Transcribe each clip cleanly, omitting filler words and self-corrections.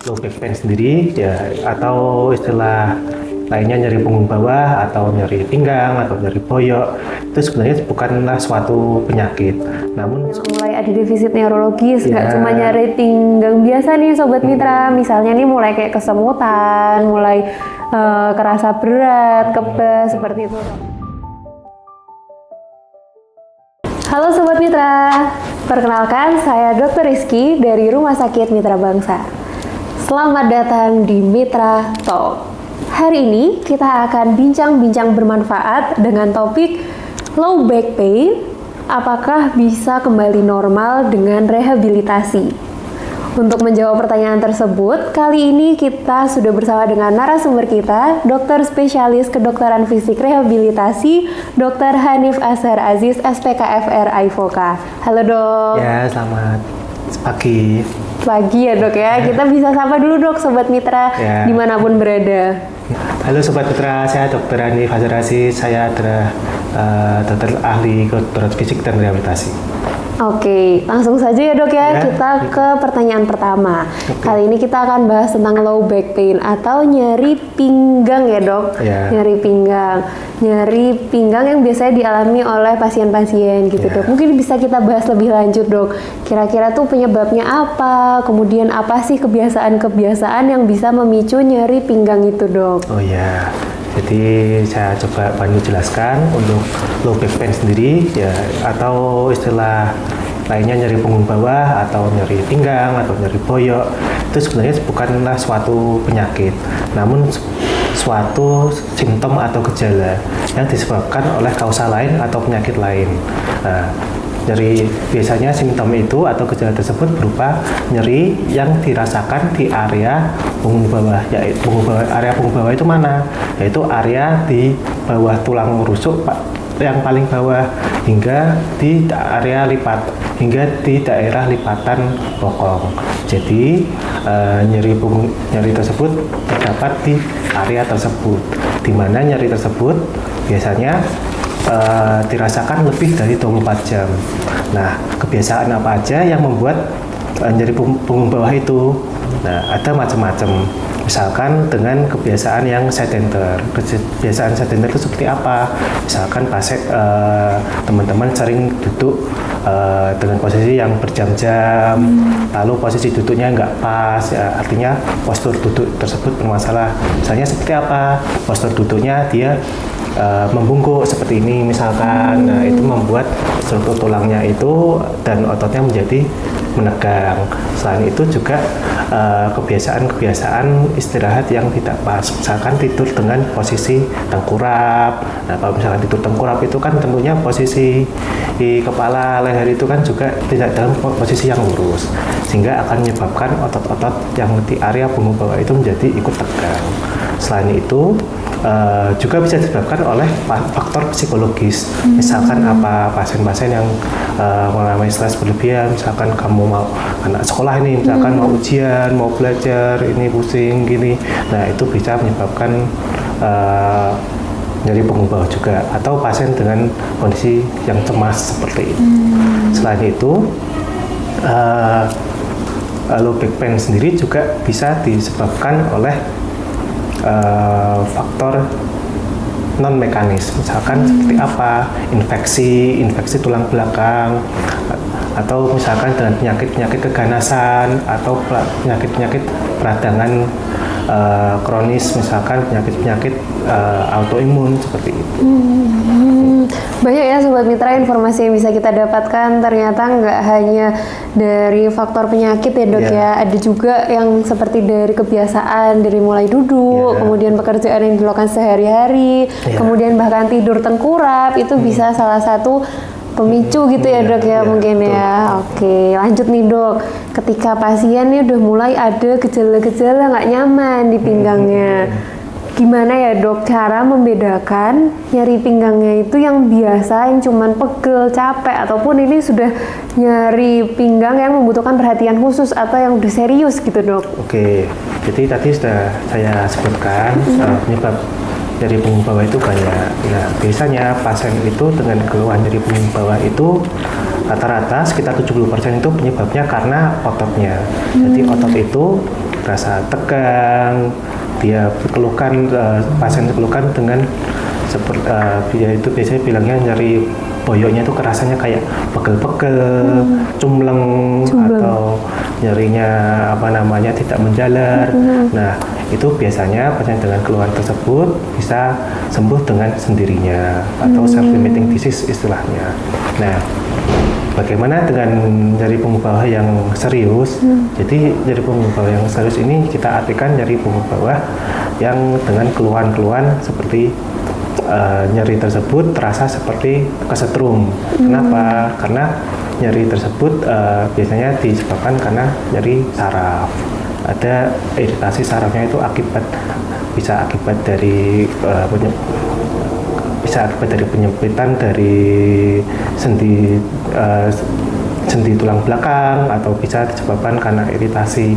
low back pain sendiri ya, atau istilah lainnya nyeri punggung bawah atau nyeri pinggang atau nyeri boyok, itu sebenarnya bukanlah suatu penyakit, namun mulai ada defisit neurologis, nggak cuma nyeri pinggang biasa nih Sobat Mitra, misalnya nih mulai kayak kesemutan, mulai kerasa berat, kebas, seperti itu. Halo Sobat Mitra, perkenalkan saya Dr. Rizky dari Rumah Sakit Mitra Bangsa. Selamat datang di Mitra Talk. Hari ini kita akan bincang-bincang bermanfaat dengan topik low back pain, apakah bisa kembali normal dengan rehabilitasi? Untuk menjawab pertanyaan tersebut, kali ini kita sudah bersama dengan narasumber kita, dokter spesialis kedokteran fisik rehabilitasi, Dr. Hanif Azhar Aziz, SPKFR AIVOKA. Halo dok. ya selamat pagi. Pagi ya dok ya, kita bisa sapa dulu dok Sobat Mitra Ya. dimanapun berada. Halo Sobat Mitra, saya Dr. Hanif Azhar Aziz, saya adalah dokter ahli kedokteran fisik dan rehabilitasi. Oke, langsung saja ya dok ya, Ya. kita ke pertanyaan pertama. Kali ini kita akan bahas tentang low back pain atau nyeri pinggang ya dok. Ya. Nyeri pinggang yang biasanya dialami oleh pasien-pasien gitu Ya. dok. Mungkin bisa kita bahas lebih lanjut dok. Kira-kira tuh penyebabnya apa? Kemudian apa sih kebiasaan-kebiasaan yang bisa memicu nyeri pinggang itu dok? Oh ya, jadi saya coba bantu jelaskan untuk low back pain sendiri ya, atau istilah lainnya nyeri punggung bawah atau nyeri pinggang atau nyeri boyok, itu sebenarnya bukanlah suatu penyakit, namun suatu simptom atau gejala yang disebabkan oleh kausa lain atau penyakit lain. Nah, nyeri biasanya simptom itu atau gejala tersebut berupa nyeri yang dirasakan di area punggung bawah. Yaitu area punggung bawah itu mana? Yaitu area di bawah tulang rusuk yang paling bawah hingga di area hingga di daerah lipatan bokong. Jadi nyeri tersebut terdapat di area tersebut, di mana nyeri tersebut biasanya dirasakan lebih dari 24 jam. Nah, kebiasaan apa aja yang membuat nyeri punggung bawah itu? Nah, ada macam-macam. Misalkan dengan kebiasaan yang sedenter. Kebiasaan sedenter itu seperti apa? Misalkan teman-teman sering duduk dengan posisi yang berjam-jam, lalu posisi duduknya nggak pas, ya, artinya postur duduk tersebut bermasalah. Misalnya seperti apa? Postur duduknya dia membungkuk seperti ini misalkan. Nah, itu membuat struktur tulangnya itu dan ototnya menjadi menegang. Selain itu juga kebiasaan istirahat yang tidak pas, misalkan tidur dengan posisi tengkurap. Nah, kalau misalkan tidur tengkurap itu kan tentunya posisi di kepala leher itu kan juga tidak dalam posisi yang lurus, sehingga akan menyebabkan otot-otot yang di area punggung bawah itu menjadi ikut tegang. Selain itu juga bisa disebabkan oleh faktor psikologis. Misalkan pasien-pasien yang mengalami stres berlebihan, misalkan kamu mau anak sekolah ini, misalkan mau ujian, mau belajar, ini pusing gini, nah itu bisa menyebabkan nyeri punggung bawah juga, atau pasien dengan kondisi yang cemas seperti itu. Selain itu low back pain sendiri juga bisa disebabkan oleh faktor non mekanis, misalkan seperti apa, infeksi tulang belakang, atau misalkan dengan penyakit keganasan atau penyakit peradangan kronis, misalkan penyakit autoimun seperti itu. Banyak ya Sobat Mitra informasi yang bisa kita dapatkan, ternyata nggak hanya dari faktor penyakit ya dok ya, ada juga yang seperti dari kebiasaan, dari mulai duduk, kemudian pekerjaan yang dilakukan sehari-hari, kemudian bahkan tidur tengkurap, itu bisa salah satu pemicu gitu ya dok ya, mungkin betul. ya. Oke, lanjut nih dok, ketika pasien nih udah mulai ada gejala-gejala nggak nyaman di pinggangnya, gimana ya dok cara membedakan nyeri pinggangnya itu yang biasa, yang cuman pegel, capek, ataupun ini sudah nyeri pinggang yang membutuhkan perhatian khusus atau yang udah serius gitu dok? Oke, jadi tadi sudah saya sebutkan penyebab nyeri punggung bawah itu banyak. Nah, biasanya pasien itu dengan keluhan nyeri punggung bawah itu rata-rata sekitar 70% itu penyebabnya karena ototnya. Jadi otot itu rasa tegang, dia keluhkan, pasien keluhkan dengan seperti dia itu biasanya bilangnya nyeri boyoknya itu kerasanya kayak pegel-pegel, cumleng, atau nyerinya tidak menjalar. Nah, itu biasanya pasien dengan keluhan tersebut bisa sembuh dengan sendirinya atau self-limiting disease istilahnya. Nah, bagaimana dengan nyeri punggung bawah yang serius? Jadi nyeri punggung bawah yang serius ini kita artikan nyeri punggung bawah yang dengan keluhan-keluhan seperti nyeri tersebut terasa seperti kesetrum. Kenapa? Karena nyeri tersebut biasanya disebabkan karena nyeri saraf. Ada iritasi sarafnya itu bisa akibat dari penyempitan dari sendi tulang belakang, atau bisa disebabkan karena iritasi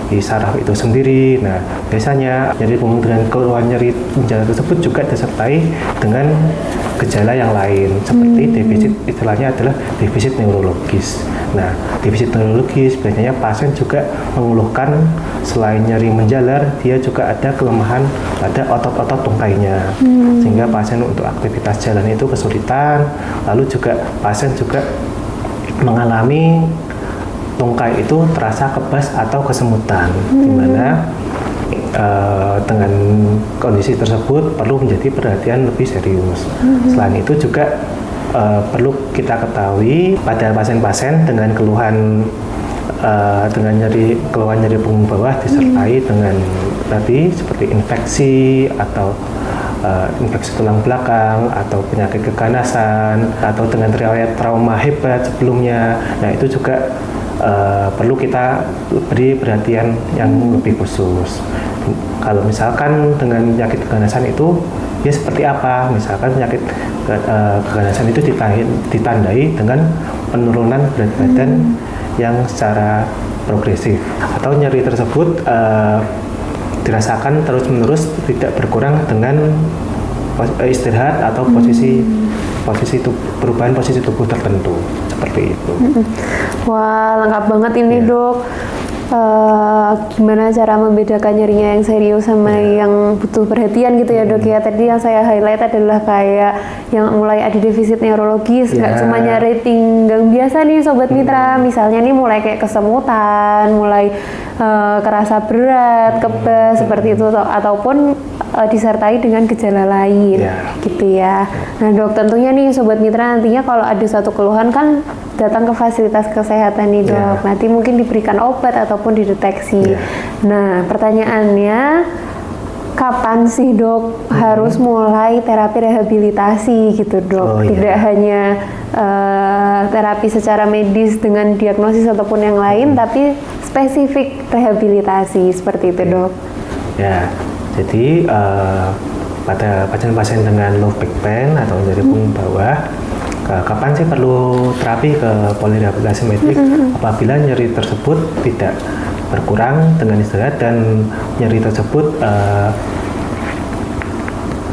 di saraf itu sendiri. Nah, biasanya nyeri punggung dengan keluhan nyeri menjalar tersebut juga disertai dengan gejala yang lain seperti defisit, istilahnya adalah defisit neurologis. Nah, defisit neurologis biasanya pasien juga mengeluhkan selain nyeri menjalar, dia juga ada kelemahan pada otot-otot tungkainya, sehingga pasien untuk aktivitas jalan itu kesulitan. Lalu juga pasien juga mengalami tungkai itu terasa kebas atau kesemutan, di mana dengan kondisi tersebut perlu menjadi perhatian lebih serius. Selain itu juga perlu kita ketahui pada pasien-pasien dengan keluhan keluhan nyeri punggung bawah disertai dengan tadi seperti infeksi atau infeksi tulang belakang atau penyakit keganasan atau dengan riwayat trauma hebat sebelumnya. Nah, itu juga perlu kita beri perhatian yang lebih khusus. Kalau misalkan dengan penyakit keganasan itu ya seperti apa? Misalkan penyakit keganasan itu ditandai dengan penurunan berat badan yang secara progresif, atau nyeri tersebut dirasakan terus-menerus tidak berkurang dengan istirahat atau perubahan posisi tubuh tertentu seperti itu. Wah, lengkap banget ini dok. Gimana cara membedakan nyerinya yang serius sama yang butuh perhatian gitu ya dok ya. Tadi yang saya highlight adalah kayak yang mulai ada defisit neurologis, nggak cuma nyeri pinggang biasa nih sobat mitra, misalnya nih mulai kayak kesemutan, mulai kerasa berat, kebas seperti itu, ataupun disertai dengan gejala lain gitu ya. Nah dok, tentunya nih sobat mitra nantinya kalau ada suatu keluhan kan datang ke fasilitas kesehatan nih dok, nanti mungkin diberikan obat ataupun dideteksi. Nah pertanyaannya, kapan sih dok harus mulai terapi rehabilitasi gitu dok? Tidak hanya terapi secara medis dengan diagnosis ataupun yang lain, tapi spesifik rehabilitasi seperti itu dok. Ya, jadi pada pasien-pasien dengan low back pain atau nyeri punggung bawah, kapan sih perlu terapi ke polirehabilitasi medik? Apabila nyeri tersebut tidak berkurang dengan istirahat dan nyeri tersebut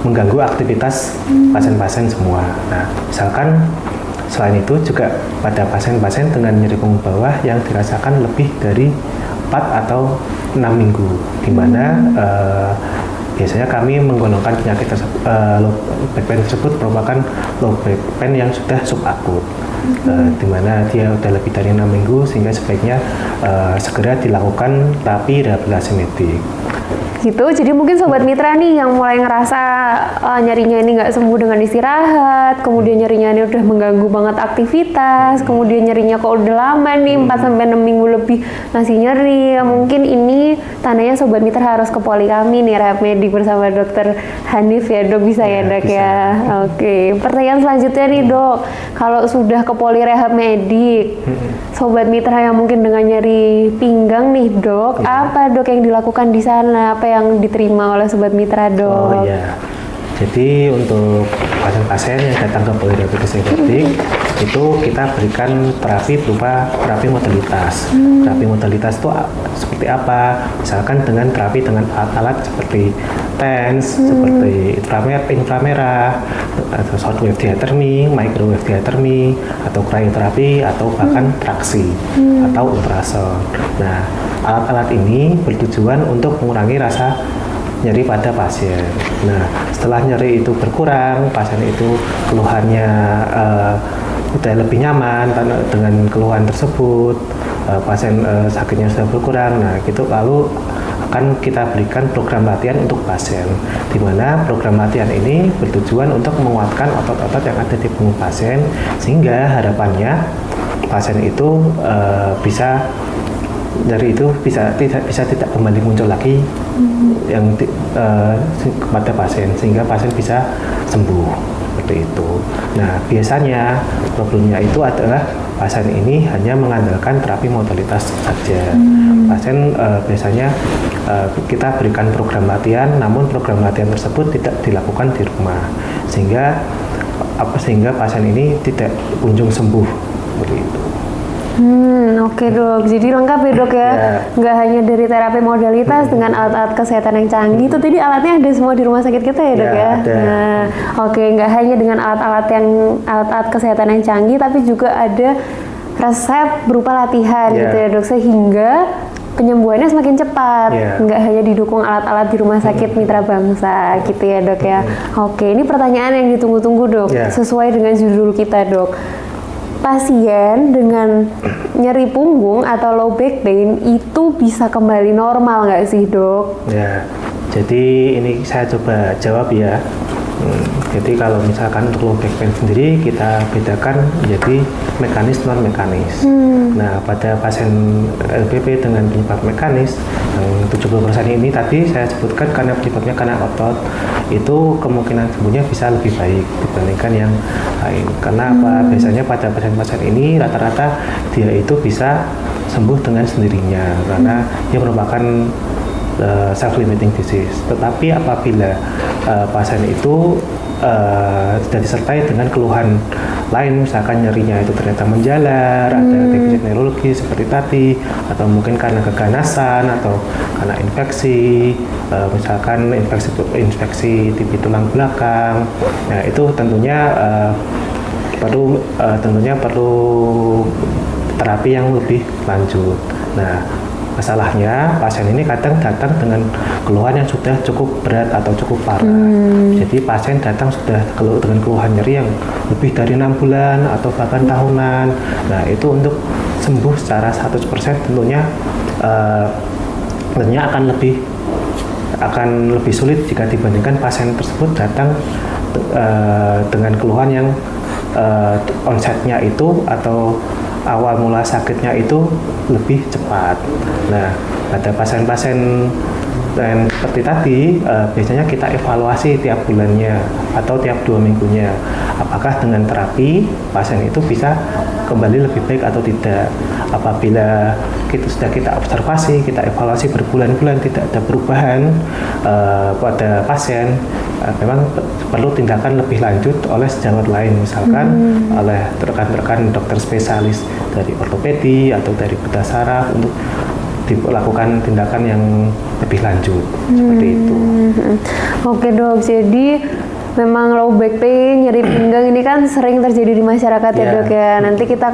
mengganggu aktivitas pasien-pasien semua. Nah, misalkan selain itu juga pada pasien-pasien dengan nyeri punggung bawah yang dirasakan lebih dari 4 atau 6 minggu, di mana biasanya kami menggolongkan penyakit low back pain tersebut merupakan low back pain yang sudah subakut, di mana dia sudah lebih dari 6 minggu, sehingga sebaiknya segera dilakukan terapi rehabilitasi medik. Gitu, jadi mungkin sobat mitra nih yang mulai ngerasa nyerinya ini nggak sembuh dengan istirahat, kemudian nyerinya ini udah mengganggu banget aktivitas, kemudian nyerinya kok udah lama nih 4-6 minggu lebih masih nyeri, mungkin ini tandanya sobat mitra harus ke poli kami nih, rehab medik bersama dokter Hanif ya dok, bisa ya dok ya. Oke, pertanyaan selanjutnya nih dok, kalau sudah ke poli rehab medik, sobat mitra yang mungkin dengan nyeri pinggang nih dok, apa dok yang dilakukan di sana, apa yang diterima oleh sobat mitra dok? Oh iya, jadi untuk pasien-pasien yang datang ke polirehabilitasi medik, itu kita berikan terapi berupa terapi modalitas. Terapi modalitas itu seperti apa? Misalkan dengan terapi dengan alat-alat seperti TENS, seperti inframerah, atau short wave diathermy, microwave diathermy, atau cryoterapi, atau bahkan traksi atau ultrasound. Nah, alat-alat ini bertujuan untuk mengurangi rasa nyeri pada pasien. Nah, setelah nyeri itu berkurang, pasien itu keluhannya udah lebih nyaman dengan keluhan tersebut, pasien sakitnya sudah berkurang. Nah, gitu lalu akan kita berikan program latihan untuk pasien, di mana program latihan ini bertujuan untuk menguatkan otot-otot yang ada di punggung pasien, sehingga harapannya pasien itu dari itu bisa tidak kembali muncul lagi yang kepada pasien, sehingga pasien bisa sembuh seperti itu. Nah, biasanya problemnya itu adalah pasien ini hanya mengandalkan terapi modalitas saja. Pasien biasanya kita berikan program latihan, namun program latihan tersebut tidak dilakukan di rumah, sehingga pasien ini tidak kunjung sembuh seperti itu. Oke dok, jadi lengkap ya dok ya, nggak hanya dari terapi modalitas dengan alat-alat kesehatan yang canggih, itu tadi alatnya ada semua di rumah sakit kita ya dok ya? Ada. Nah, oke, nggak hanya dengan alat-alat kesehatan yang canggih, tapi juga ada resep berupa latihan gitu ya dok, sehingga penyembuhannya semakin cepat, nggak hanya didukung alat-alat di rumah sakit Mitra Bangsa gitu ya dok ya. Oke, ini pertanyaan yang ditunggu-tunggu dok, sesuai dengan judul kita dok. Pasien dengan nyeri punggung atau low back pain itu bisa kembali normal nggak sih dok? Ya, jadi ini saya coba jawab ya. Jadi kalau misalkan untuk low back pain sendiri kita bedakan menjadi mekanis non mekanis. Nah, pada pasien LBP dengan penyebab mekanis yang 70% ini tadi saya sebutkan karena penyebabnya karena otot, itu kemungkinan sembuhnya bisa lebih baik dibandingkan yang lain. Karena apa? Biasanya pada pasien-pasien ini rata-rata dia itu bisa sembuh dengan sendirinya karena dia merupakan self-limiting disease. Tetapi apabila pasien itu sudah disertai dengan keluhan lain, misalkan nyerinya itu ternyata menjalar, ada defisit neurologi seperti tadi, atau mungkin karena keganasan atau karena infeksi, misalkan infeksi di tulang belakang. Nah, itu tentunya perlu terapi yang lebih lanjut. Nah, masalahnya pasien ini kadang datang dengan keluhan yang sudah cukup berat atau cukup parah. Jadi pasien datang sudah dengan keluhan nyeri yang lebih dari 6 bulan atau bahkan tahunan. Nah, itu untuk sembuh secara 100% tentunya akan lebih sulit jika dibandingkan pasien tersebut datang dengan keluhan yang onsetnya itu atau awal mula sakitnya itu lebih cepat. Nah, pada pasien-pasien dan seperti tadi, biasanya kita evaluasi tiap bulannya atau tiap 2 minggunya. Apakah dengan terapi pasien itu bisa kembali lebih baik atau tidak. Apabila sudah kita observasi, kita evaluasi berbulan-bulan tidak ada perubahan pada pasien, memang perlu tindakan lebih lanjut oleh sejawat lain, misalkan oleh rekan-rekan dokter spesialis dari ortopedi atau dari bedah saraf untuk dilakukan tindakan yang lebih lanjut seperti itu. Oke dok, jadi memang low back pain, nyeri pinggang ini kan sering terjadi di masyarakat ya dok ya. Nanti kita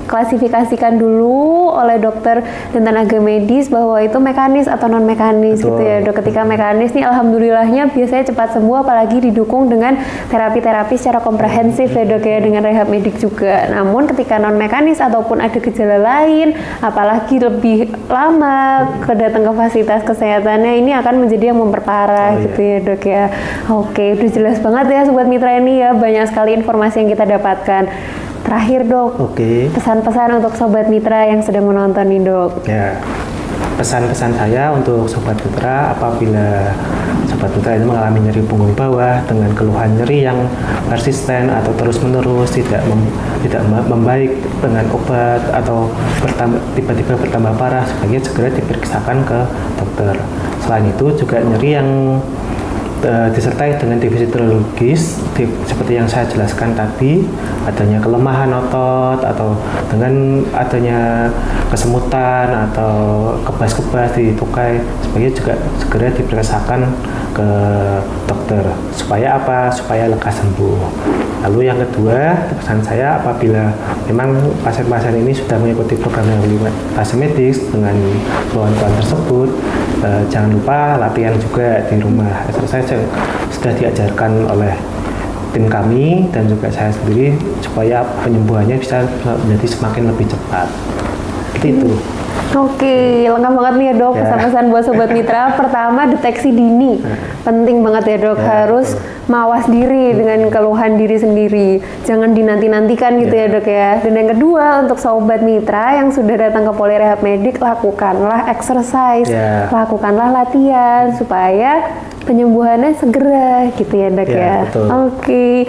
klasifikasikan dulu oleh dokter dan tenaga medis bahwa itu mekanis atau non mekanis gitu ya dok. Ketika mekanis nih alhamdulillahnya biasanya cepat sembuh, apalagi didukung dengan terapi-terapi secara komprehensif ya dok ya, dengan rehab medik juga. Namun ketika non mekanis ataupun ada gejala lain, apalagi lebih lama datang ke fasilitas kesehatannya, ini akan menjadi yang memperparah gitu ya dok ya. Oke, udah jelas banget ya Sobat Mitra ini ya, banyak sekali informasi yang kita dapatkan. Terakhir dok, pesan-pesan untuk Sobat Mitra yang sedang menonton nih dok. Ya, pesan-pesan saya untuk Sobat Mitra, apabila Sobat Mitra ini mengalami nyeri punggung bawah dengan keluhan nyeri yang persisten atau terus-menerus tidak membaik dengan obat atau tiba-tiba bertambah parah, sebaiknya segera diperiksakan ke dokter. Selain itu juga nyeri yang disertai dengan defisit neurologis seperti yang saya jelaskan tadi, adanya kelemahan otot atau dengan adanya kesemutan atau kebas-kebas di tukai, sebaiknya juga segera diperiksakan ke dokter. Supaya apa? Supaya lekas sembuh. Lalu yang kedua, pesan saya apabila memang pasien-pasien ini sudah mengikuti program rehabilitasi medis dengan keluhan-keluhan tersebut, jangan lupa latihan juga di rumah. Exercise yang sudah diajarkan oleh tim kami dan juga saya sendiri supaya penyembuhannya bisa menjadi semakin lebih cepat. Seperti itu. Oke, lengkap banget nih ya dok, pesan-pesan buat Sobat Mitra. Pertama, deteksi dini. Penting banget ya dok, harus mawas diri dengan keluhan diri sendiri. Jangan dinanti-nantikan gitu ya dok ya. Dan yang kedua, untuk Sobat Mitra yang sudah datang ke Polirehab Medik, lakukanlah exercise, lakukanlah latihan, supaya penyembuhannya segera gitu ya dok ya. Oke.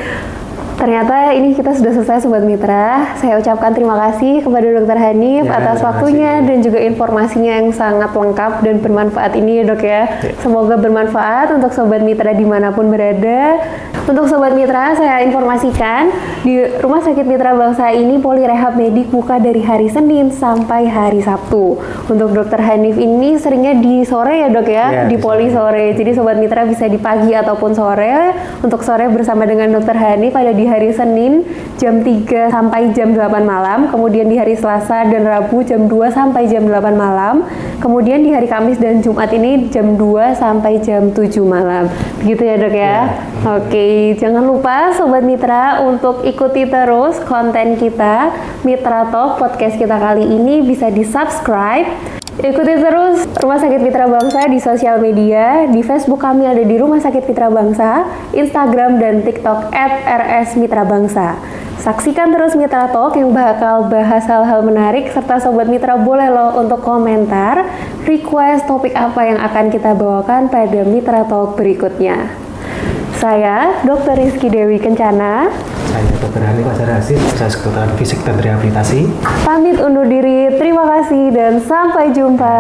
Ternyata ini kita sudah selesai Sobat Mitra. Saya ucapkan terima kasih kepada Dr. Hanif atas waktunya dan juga informasinya yang sangat lengkap dan bermanfaat ini ya dok ya. Semoga bermanfaat untuk Sobat Mitra dimanapun berada. Untuk Sobat Mitra, saya informasikan di Rumah Sakit Mitra Bangsa ini Polirehab Medik buka dari hari Senin sampai hari Sabtu. Untuk Dr. Hanif ini seringnya di sore ya dok ya, di Poli sore. Jadi Sobat Mitra bisa di pagi ataupun sore. Untuk sore bersama dengan Dr. Hanif ada di hari Senin jam 3 sampai jam 8 malam, kemudian di hari Selasa dan Rabu jam 2 sampai jam 8 malam, kemudian di hari Kamis dan Jumat ini jam 2 sampai jam 7 malam. Begitu ya dok ya? Oke, jangan lupa Sobat Mitra untuk ikuti terus konten kita, Mitra Talk podcast kita kali ini bisa di-subscribe. Ikuti terus Rumah Sakit Mitra Bangsa di sosial media. Di Facebook kami ada di Rumah Sakit Mitra Bangsa, Instagram dan TikTok @rsmitrabangsa. Saksikan terus Mitra Talk yang bakal bahas hal-hal menarik, serta Sobat Mitra boleh loh untuk komentar, request topik apa yang akan kita bawakan pada Mitra Talk berikutnya. Saya Dr. Rizky Dewi Kencana. Saya Dr. Hanif Azhar Aziz, spesialis kedokteran fisik dan rehabilitasi. Pamit undur diri, terima kasih dan sampai jumpa.